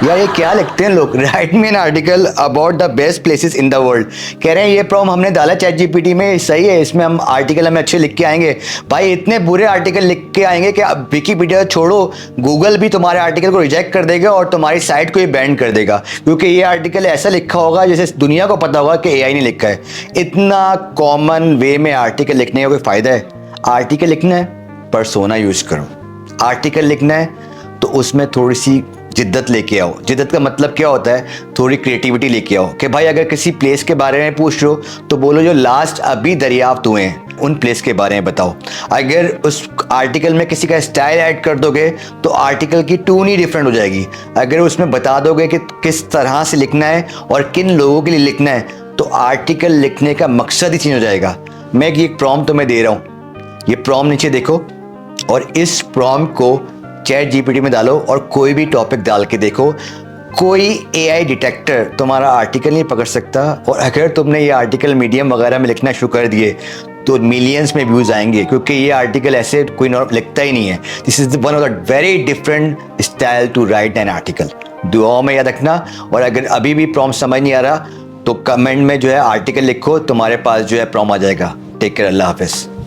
यार ये क्या लिखते हैं लोग, right me an article about the best places in the world. कह रहे हैं ये प्रॉम्प्ट हमने डाला चैट जीपीटी में, सही है, इसमें हम आर्टिकल हमें अच्छे लिख के आएंगे। भाई इतने बुरे आर्टिकल लिख के आएंगे कि अब विकीपीडिया छोड़ो, गूगल भी तुम्हारे आर्टिकल को रिजेक्ट कर देगा और तुम्हारी साइट को ही बैन कर देगा, क्योंकि ये आर्टिकल ऐसा लिखा होगा जैसे दुनिया को पता होगा कि एआई ने लिखा है। इतना कॉमन वे में आर्टिकल लिखने का कोई फ़ायदा है? आर्टिकल लिखना है, पर्सोना यूज़ करो। आर्टिकल लिखना है तो उसमें थोड़ी सी जिद्दत लेके आओ। जिद्दत का मतलब क्या होता है? थोड़ी क्रिएटिविटी लेके आओ कि भाई अगर किसी प्लेस के बारे में पूछ रहे हो तो बोलो जो लास्ट अभी दरियाफ्त हुए हैं उन प्लेस के बारे में बताओ। अगर उस आर्टिकल में किसी का स्टाइल ऐड कर दोगे तो आर्टिकल की टोन ही डिफरेंट हो जाएगी। अगर उसमें बता दोगे कि किस तरह से लिखना है और किन लोगों के लिए लिखना है तो आर्टिकल लिखने का मकसद ही चेंज हो जाएगा। मैं एक प्रॉम्प्ट तुम्हें दे रहा हूँ, ये प्रॉम्प्ट नीचे देखो और इस प्रॉम्प्ट को चैट जीपीटी में डालो और कोई भी टॉपिक डाल के देखो, कोई एआई डिटेक्टर तुम्हारा आर्टिकल नहीं पकड़ सकता। और अगर तुमने ये आर्टिकल मीडियम वगैरह में लिखना शुरू कर दिए तो मिलियंस में व्यूज़ आएंगे, क्योंकि ये आर्टिकल ऐसे कोई लिखता ही नहीं है। This is one of the very different style to write an article. दुआओं में याद रखना। और अगर अभी भी प्रॉम्प्ट समझ नहीं आ रहा तो कमेंट में जो है आर्टिकल लिखो, तुम्हारे पास जो है प्रॉम्प्ट आ जाएगा। टेक केयर, अल्लाह हाफिज़।